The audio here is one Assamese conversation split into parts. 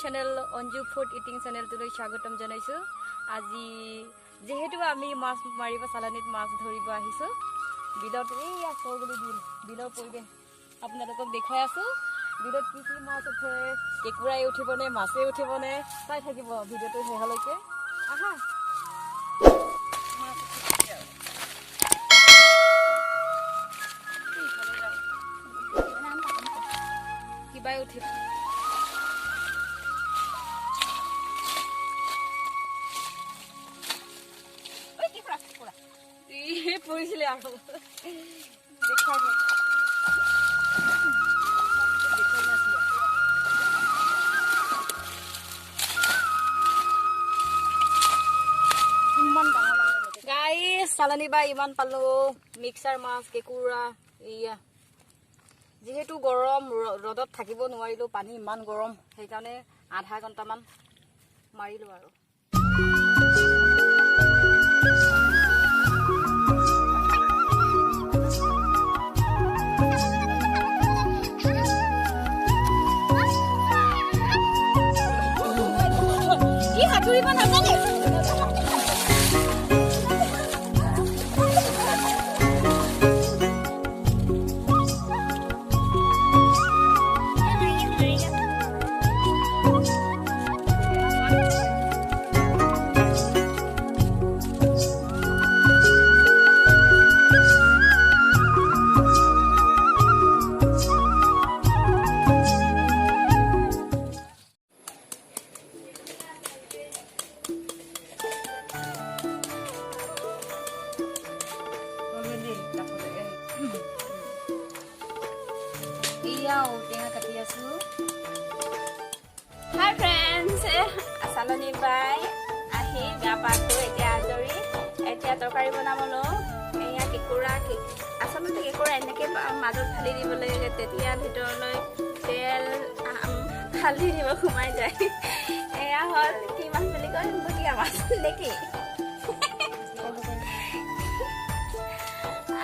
channel anju food eating channel tuloi স্বাগতম জনাইছো আজি যেহেতু আমি মাছ মাৰিব চালানিত মাছ ধৰিব আহিছো বিলত এইয়া সগলি বিলৰ পৰিবে আপোনালোকক দেখাই আছো বিলত কি কি মাছ উঠে কেকুৰাই উঠিবনে মাছে উঠিবনে চাই থাকিব ভিডিওটো হেহলৈকে আহা কিবাই উঠিব পড়িছিলে আৰু দেখাই দে ইমান ডাঙৰ গাইস চালানি বা ইমান পালো মিক্সাৰ মাছ কেকুৰা ইয়া যেহেতু গৰম ৰদত থাকিব নোৱাৰিলো পানী ইমান গৰম সেইকাৰণে আধা ঘণ্টামান মাৰিলো আৰু Hi friends, salani bai ahi gapato etia ajori etia tokari banabolo eya kekura asalute kekura eneke majot khali dibole tetia bhitorloi tel khali dibo khumai jai eya hol ki mas boli koi bukia mas leki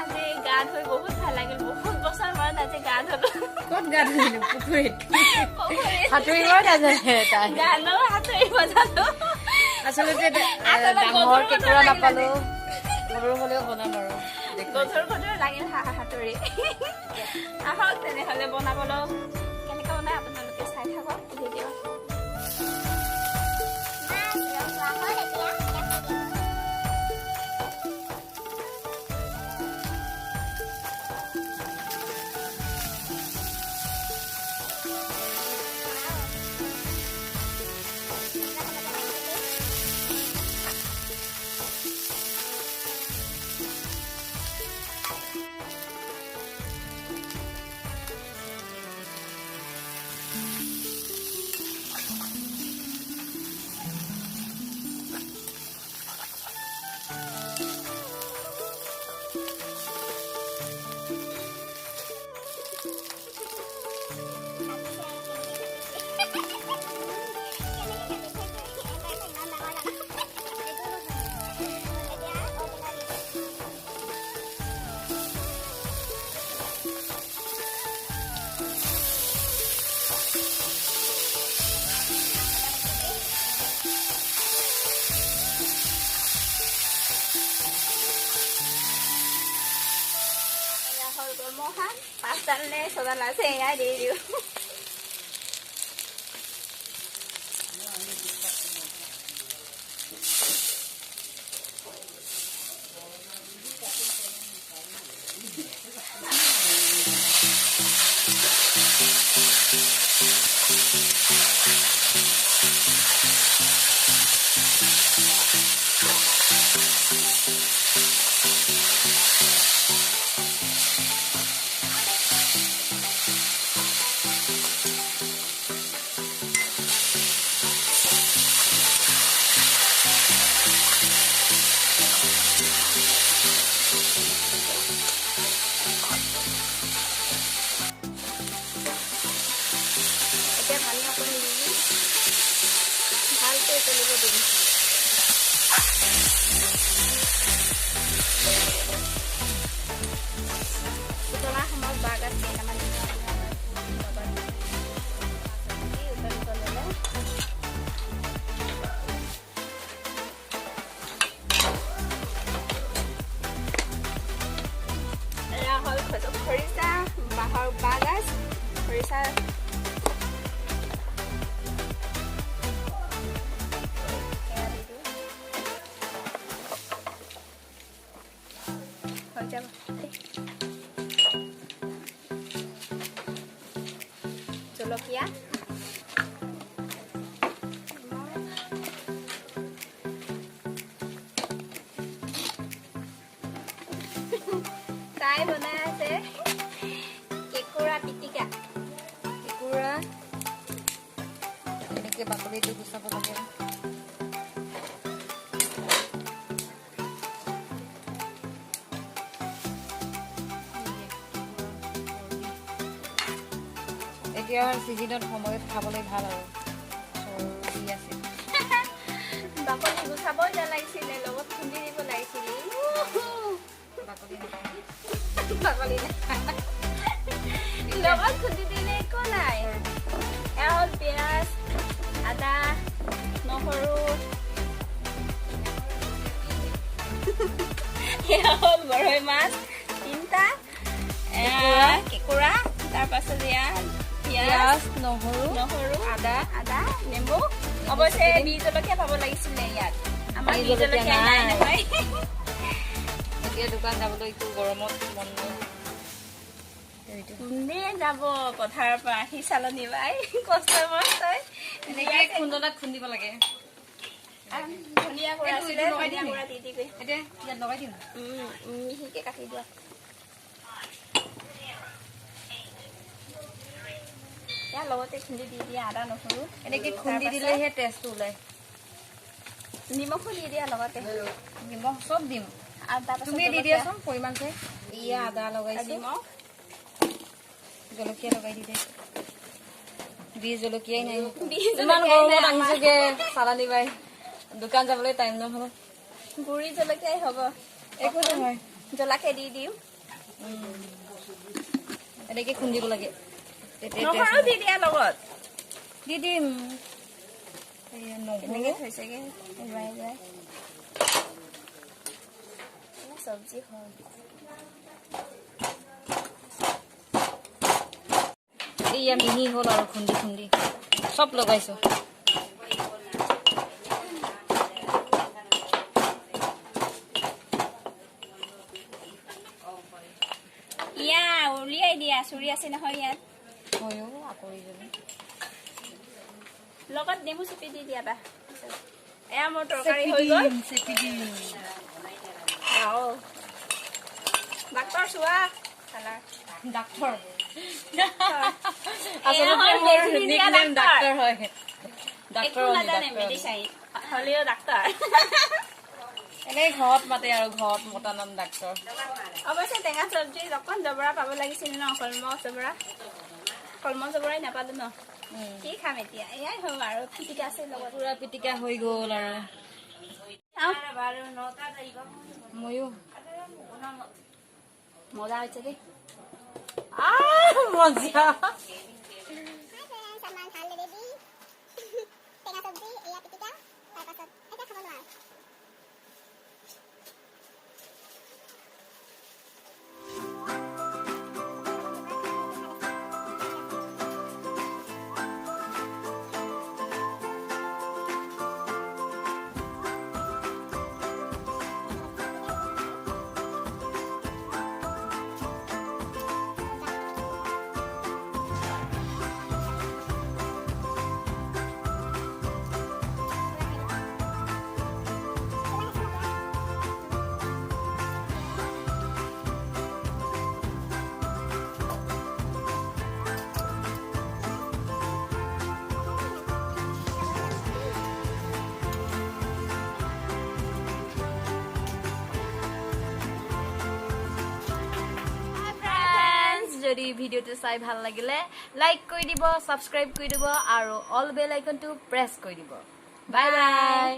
আজি গান হৈ বহুত ভাল লাগিল বহুত বছৰ মান আজি গান হলো কোন গান হলো পুখুৰীত হাতুৰিব নাজানে তাই গানো হাতুৰিব জানো আচলতে ডাঙৰ কেকুৰা নাপালো সৰু হলেও বনাম আৰু গছৰ গছৰ লাগিল হাতুৰি আহক তেনেহলে বনাবলৈ কেনেকৈ বনাই আপোনালোকে চাই থাকক video' mohan pasal le saudara saya di dia Setelah mau bagas naman হৈ যাব জলকীয়া তাই বনাই আছে কেকুৰা পিটিকা কেকুৰা এনেকৈ বাকলিটো গুচাব লাগে এতিয়া চিজনত সময়ত খাবলৈ ভাল আৰু চৰ্দি আছে বাকলি গুচাবই নালাগিছিলে লগত খুন্দি দিব লাগিছিলে বাকলি বাকলি লগত খুন্দি দিলে একো নাই এয়া হ'ল পিঁয়াজ আদা নহৰু এয়া হ'ল গৰৈ মাছ 3টা কেকুৰা তাৰপাছত এয়া পিঁয়াজ নহৰু আদা নেমু অৱশ্যে বি জলকীয়া পাব লাগিছিলে ইয়াত আমাৰ বি জলকীয়া নাই নহয় এতিয়া দোকান যাবলৈ একটু গৰমত মন কোনে যাব পথাৰৰ পৰা আহি চালনী বাই কষ্ট মস্ত এনেকে খুন্দনাত খুন্দিব লাগে ধনিয়া গুড়া আছিলে ধনিয়া গুড়া দি গৈ এতিয়া ইয়াত লগাই দিম মিহিকে কাটি দিয়ক ইয়াৰ লগতে খুন্দি দি দিয়া আদা নহৰু এনেকে খুন্দি দিলেহে টেষ্টটো ওলায় নিমখো দি দিয়া লগতে নিমখ চব দিম তুমি দি দিয়াচোন পৰিমাণ চাই ইয়া আদা লগাইছো জলকীয়া লগাই দি দে বি জলকীয়াই নাই ইমান গৰমত আহিছোগে চালানী বাই দোকান যাবলৈ টাইম নহ'ব গুড়ি জলকীয়াই হ'ব একো নহয় জ্বলাকে দি দিওঁ এনেকে খুন্দিব লাগে নহৰু দি দিয়া লগত দি দিম কেনেকে থৈছেগে চব্জি হ'ল এয়া মিহি হ'ল আৰু খুন্দি খুন্দি চব লগাইছো ইয়া উলিয়াই দিয়া চুৰি আছে নহয় ইয়াত ময়ো আকৰি যাবি লগত নেমু চেপি দি দিয়া বা এয়া মোৰ তৰকাৰী হৈ গ'ল চেপি দিম ডাক্তৰ চোৱা ডাক্তৰ আচলতে মোৰ নিকনেম ডাক্তৰ হয় ডাক্তৰ নাজানে মেডিচাইন হ'লেও ডাক্তৰ এনেই ঘৰত মাতে আৰু ঘৰত মতা নাম ডাক্তৰ অৱশ্যে টেঙা চব্জি অকণ জবৰা পাব লাগিছিল ন কলম জবৰাই নাপালো ন কি খাম এতিয়া এয়াই হ'ব আৰু পিটিকা আছে লগত পুৰা পিটিকা হৈ গ'ল আৰু ময়ো মজা হৈছে দেই মজা যদি ভিডিওটো চাই ভাল লাগিলে লাইক কৰি দিব সাবস্ক্ৰাইব কৰি দিব আৰু অল বেল আইকনটো প্ৰেছ কৰি দিব বাই বাই